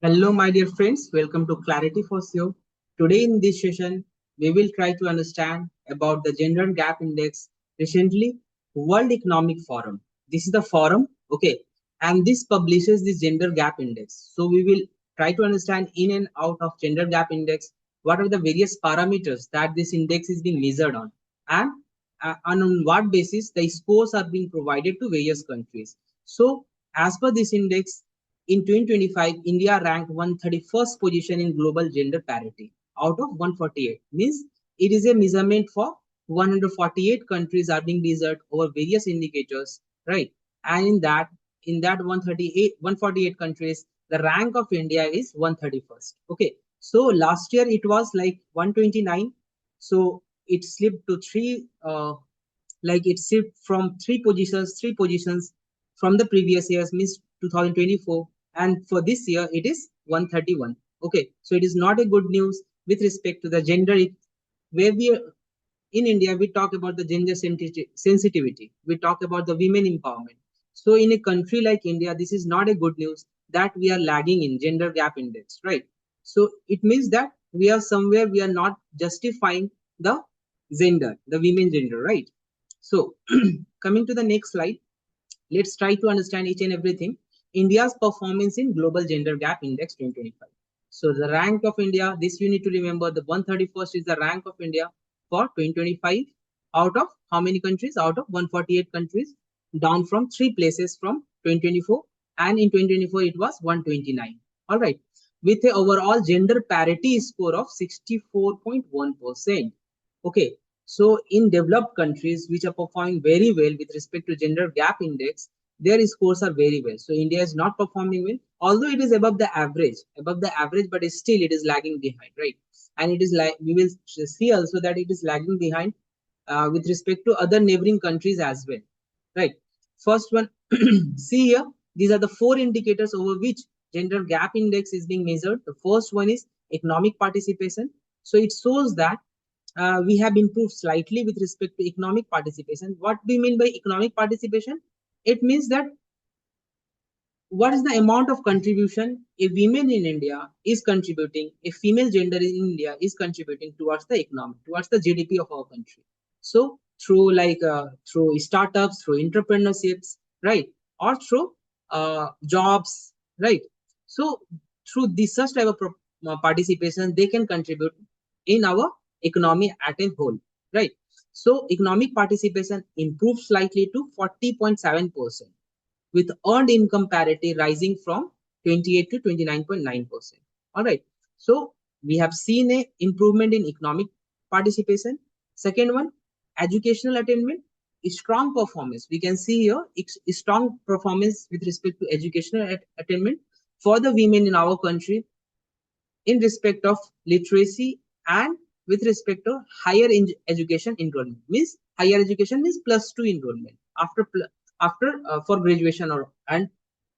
Hello, my dear friends. Welcome to Clarity for SEO. Today in this session, we will try to understand about the gender gap index recently World Economic Forum. This is the forum, okay, and this publishes this gender gap index. So we will try to understand in and out of gender gap index what are the various parameters that this index is being measured on, and on what basis the scores are being provided to various countries. So as per this index, in 2025, India ranked 131st position in global gender parity out of 148. Means it is a measurement for 148 countries are being measured over various indicators, right? And in that 148 countries, the rank of India is 131st. Okay. So last year it was like 129. So it slipped to it slipped from three positions from the previous years, means 2024, and for this year it is 131. Okay, so it is not a good news with respect to the gender, where we in India we talk about the gender sensitivity, we talk about the women empowerment. So in a country like India, this is not a good news that we are lagging in gender gap index, right? So it means that we are somewhere we are not justifying the the women gender, right? So coming to the next slide, let's try to understand each and everything. India's performance in Global Gender Gap Index 2025. So the rank of India, this you need to remember, the 131st is the rank of India for 2025 out of how many countries? Out of 148 countries, down from 3 places from 2024, and in 2024 it was 129. All right, with a overall gender parity score of 64.1%. Okay, so in developed countries which are performing very well with respect to gender gap index, their scores are very well. So India is not performing well, although it is above the average, but still it is lagging behind, right? And it is like we will see also that it is lagging behind with respect to other neighboring countries as well, right? First one, see here, these are the 4 indicators over which gender gap index is being measured. The first one is economic participation. So it shows that we have improved slightly with respect to economic participation. What do you mean by economic participation? It means that what is the amount of contribution a woman in India is contributing, a female gender in India is contributing towards the economy, towards the GDP of our country. So through through startups, through entrepreneurships, right, or through jobs, right. So through this such type of participation, they can contribute in our economy at a whole, right. So economic participation improved slightly to 40.7%, with earned income parity rising from 28 to 29.9%. All right. So we have seen a improvement in economic participation. Second one, educational attainment, strong performance. We can see here strong performance with respect to educational attainment for the women in our country in respect of literacy and with respect to higher education enrollment. Means higher education means +2 enrollment after for graduation or and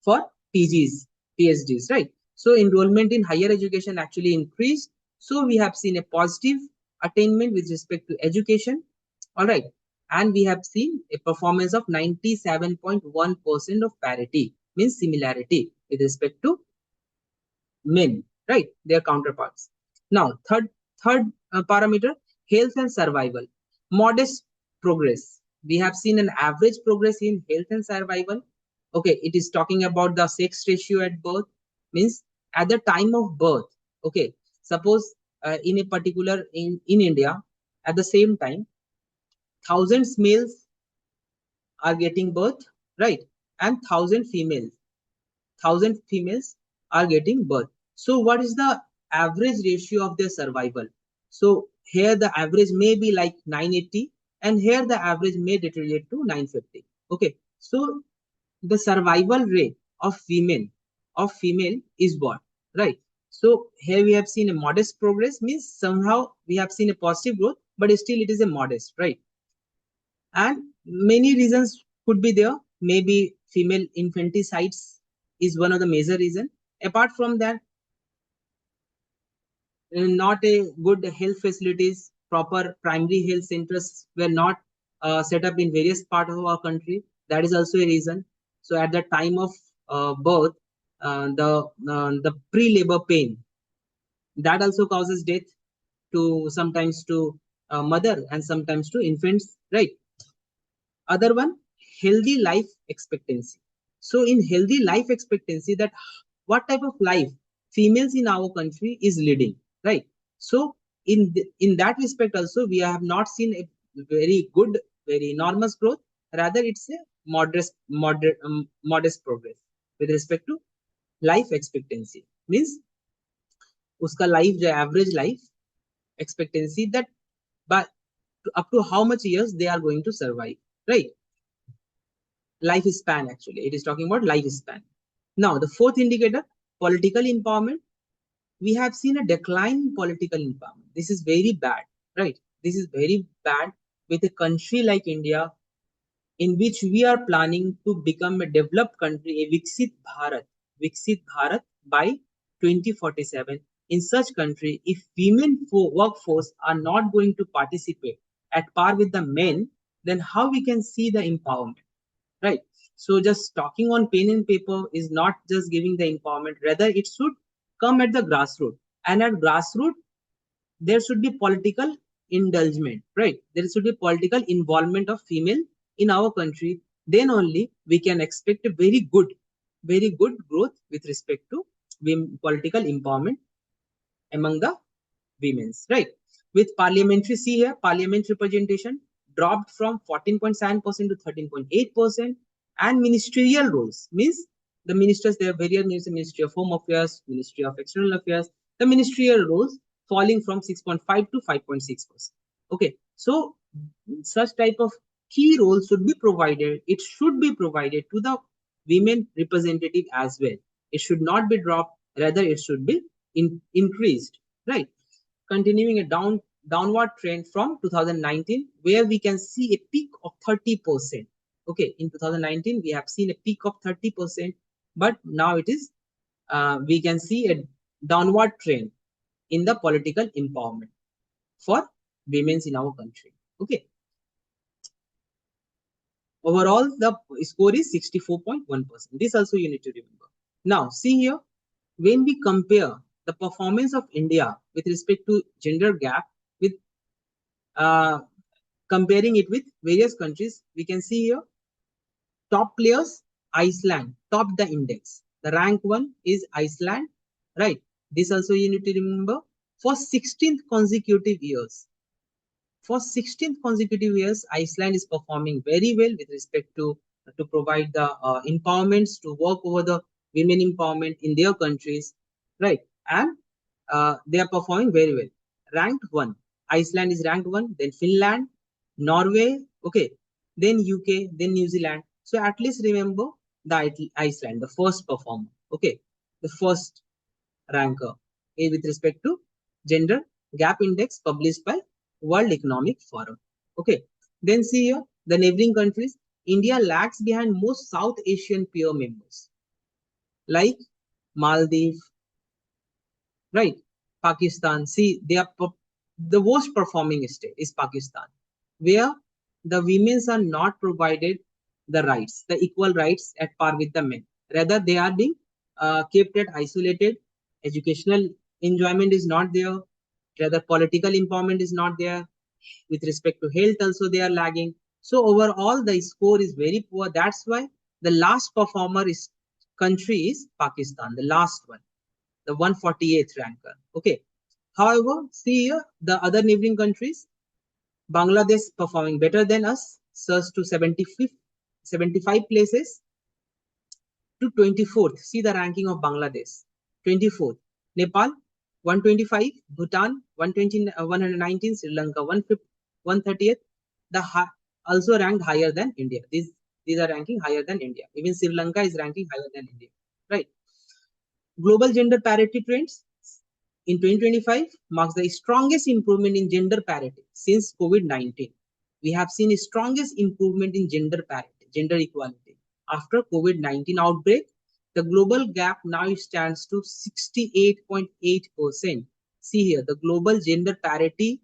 for PGs, PhDs, right? So enrollment in higher education actually increased. So we have seen a positive attainment with respect to education. All right. And we have seen a performance of 97.1% of parity, means similarity with respect to men, right? Their counterparts. Now, third parameter, health and survival. Modest progress. We have seen an average progress in health and survival. Okay, it is talking about the sex ratio at birth, means at the time of birth. Okay, suppose in a particular in India, at the same time, thousands males are getting birth, right, and thousand females are getting birth. So what is the average ratio of their survival? So here the average may be like 980, and here the average may deteriorate to 950. Okay, so the survival rate of female is what, right? So here we have seen a modest progress, means somehow we have seen a positive growth, but still it is a modest, right? And many reasons could be there. Maybe female infanticides is one of the major reason. Apart from that, not a good health facilities, proper primary health centers were not set up in various parts of our country. That is also a reason. So at the time of birth, the pre-labor pain that also causes death to sometimes to mother and sometimes to infants, right? Other one, healthy life expectancy. So in healthy life expectancy, that what type of life females in our country is leading, right? So in that respect also, we have not seen a very good, very enormous growth. Rather, it's a modest progress with respect to life expectancy. Means uska life, the average life expectancy, that but up to how much years they are going to survive, right? Lifespan, actually it is talking about lifespan. Now the fourth indicator, political empowerment. We have seen a decline in political empowerment. This is very bad, right? This is very bad with a country like India, in which we are planning to become a developed country, a Viksit Bharat by 2047. In such country, if women workforce are not going to participate at par with the men, then how we can see the empowerment, right? So just talking on pen and paper is not just giving the empowerment. Rather, it should come at the grassroots, and at grassroots there should be political indulgement, right? There should be political involvement of female in our country. Then only we can expect a very good growth with respect to political empowerment among the women's, right? With parliamentary, see here, parliament representation dropped from 14.7% to 13.8%, and ministerial roles means the ministers, there are various ministries, Ministry of Home Affairs, Ministry of External Affairs, the ministerial roles falling from 6.5 to 5.6%. Okay, so such type of key roles should be provided. It should be provided to the women representative as well. It should not be dropped, rather it should be increased, right? Continuing a downward trend from 2019, where we can see a peak of 30%. Okay, in 2019 we have seen a peak of 30%, but now it is we can see a downward trend in the political empowerment for women in our country. Okay, overall the score is 64.1%. This also you need to remember. Now see here, when we compare the performance of India with respect to gender gap, with comparing it with various countries, we can see here top players, Iceland topped the index. The rank 1 is Iceland, right? This also you need to remember. For 16th consecutive years, Iceland is performing very well with respect to provide the empowerments, to work over the women empowerment in their countries, right? And they are performing very well. Ranked 1, Iceland is ranked 1, then Finland, Norway, okay, then UK, then New Zealand. So at least remember the Iceland, the first performer, okay, the first ranker with respect to gender gap index published by World Economic Forum. Okay, then see here the neighboring countries. India lags behind most South Asian peer members like Maldives, right? Pakistan. See, they are the worst performing state is Pakistan, where the women are not provided the rights, the equal rights at par with the men. Rather, they are being kept at isolated. Educational enjoyment is not there. Rather, political empowerment is not there. With respect to health, also they are lagging. So overall, the score is very poor. That's why the last performer is country is Pakistan, the last one, the 148th ranker. Okay. However, see here the other neighboring countries. Bangladesh performing better than us, surged to 75 places to 24th. See the ranking of Bangladesh, 24th. Nepal 125, Bhutan 119, Sri Lanka 130th. Also ranked higher than India. These are ranking higher than India. Even Sri Lanka is ranking higher than India, right? Global gender parity trends in 2025 marks the strongest improvement in gender parity since COVID-19. We have seen the strongest improvement in gender parity, gender equality. After COVID-19 outbreak, the global gap now stands to 68.8%. See here, the global gender parity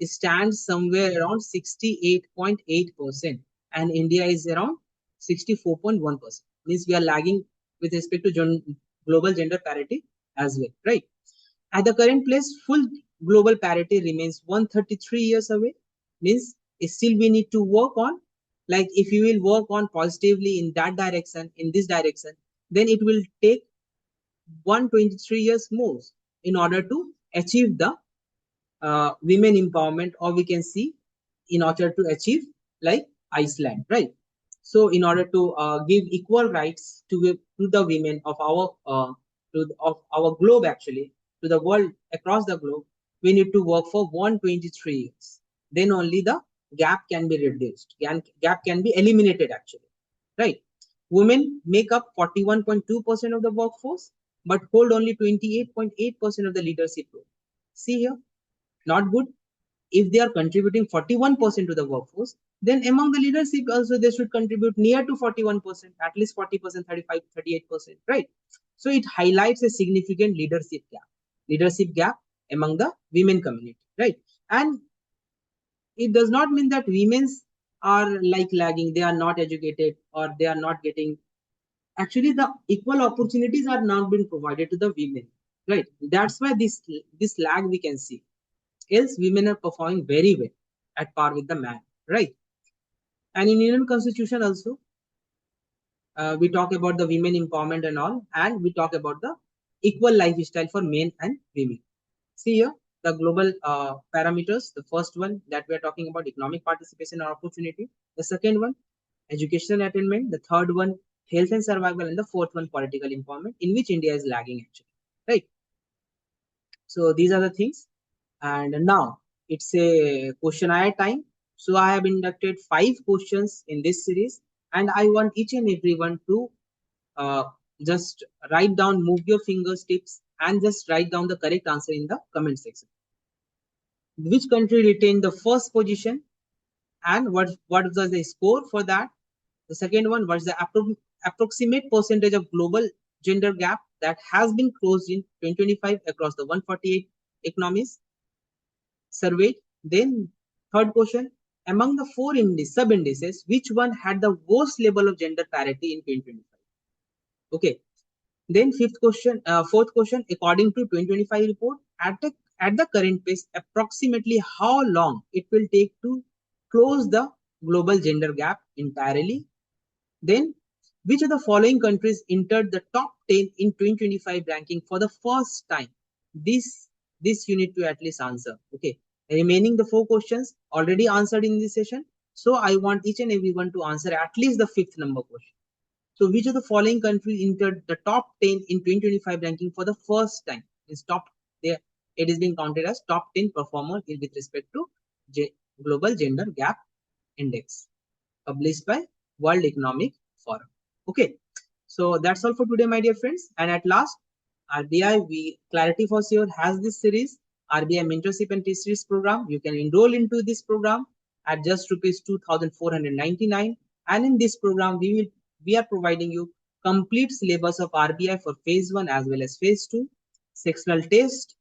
stands somewhere around 68.8%, and India is around 64.1%. Means we are lagging with respect to global gender parity as well, right? At the current place, full global parity remains 133 years away. Means still we need to work on, like if you will work on positively in that direction, in this direction, then it will take 123 years more in order to achieve the women empowerment, or we can see in order to achieve like Iceland, right? So in order to give equal rights to the women of our of our globe, actually to the world across the globe, we need to work for 123 years. Then only the gap can be reduced, gap can be eliminated actually, right? Women make up 41.2% of the workforce, but hold only 28.8% of the leadership role. See here, not good. If they are contributing 41% to the workforce, then among the leadership also they should contribute near to 41%, at least 40%, 35, 38%, right? So it highlights a significant leadership gap among the women community, right? And it does not mean that women are like lagging, they are not educated, or they are not getting. Actually, the equal opportunities are not being provided to the women, right? That's why this lag we can see. Else women are performing very well at par with the man, right? And in Indian Constitution also, we talk about the women empowerment and all, and we talk about the equal lifestyle for men and women. See here, the global parameters. The first one that we are talking about, economic participation or opportunity. The second one, educational attainment. The third one, health and survival. And the fourth one, political empowerment, in which India is lagging actually, right? So these are the things. And now it's a questionnaire time. So I have inducted 5 questions in this series, and I want each and everyone to just write down, move your fingertips, and just write down the correct answer in the comment section. Which country retained the first position, and what was the score for that? The second one, what's the approximate percentage of global gender gap that has been closed in 2025 across the 148 economies surveyed? Then third question, among the 4 sub-indices, which one had the worst level of gender parity in 2025? Okay. Then fourth question, according to 2025 report, at the current pace, approximately how long it will take to close the global gender gap entirely? Then, which of the following countries entered the top 10 in 2025 ranking for the first time? This you need to at least answer. Okay. Remaining the 4 questions already answered in this session. So I want each and everyone to answer at least the 5th number question. So which of the following countries entered the top 10 in 2025 ranking for the first time? It's top there. It is being counted as top 10 performer with respect to Global Gender Gap Index, published by World Economic Forum. Okay, so that's all for today, my dear friends. And at last, RBI Clarity for Sure has this series, RBI Mentorship and Series Program. You can enroll into this program at just rupees 2,499. And in this program, we are providing you complete syllabus of RBI for phase 1 as well as phase 2. Sectional test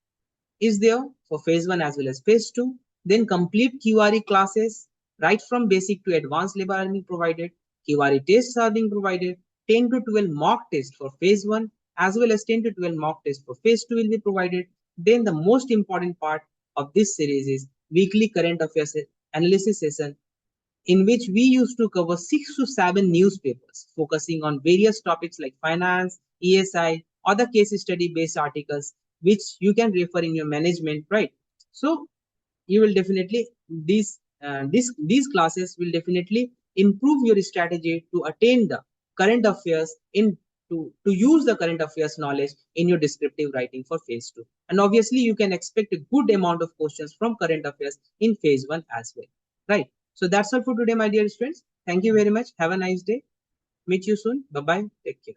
is there for phase 1 as well as phase 2. Then complete QRE classes right from basic to advanced level are being provided. QRE tests are being provided. 10 to 12 mock tests for phase 1 as well as 10 to 12 mock tests for phase 2 will be provided. Then the most important part of this series is weekly current affairs analysis session, in which we used to cover 6 to 7 newspapers focusing on various topics like finance, ESI, or the case study based articles, which you can refer in your management, right? So you will definitely, these classes will definitely improve your strategy to attain the current affairs to use the current affairs knowledge in your descriptive writing for phase 2. And obviously you can expect a good amount of questions from current affairs in phase 1 as well, right? So that's all for today, my dear students. Thank you very much. Have a nice day. Meet you soon. Bye-bye. Take care.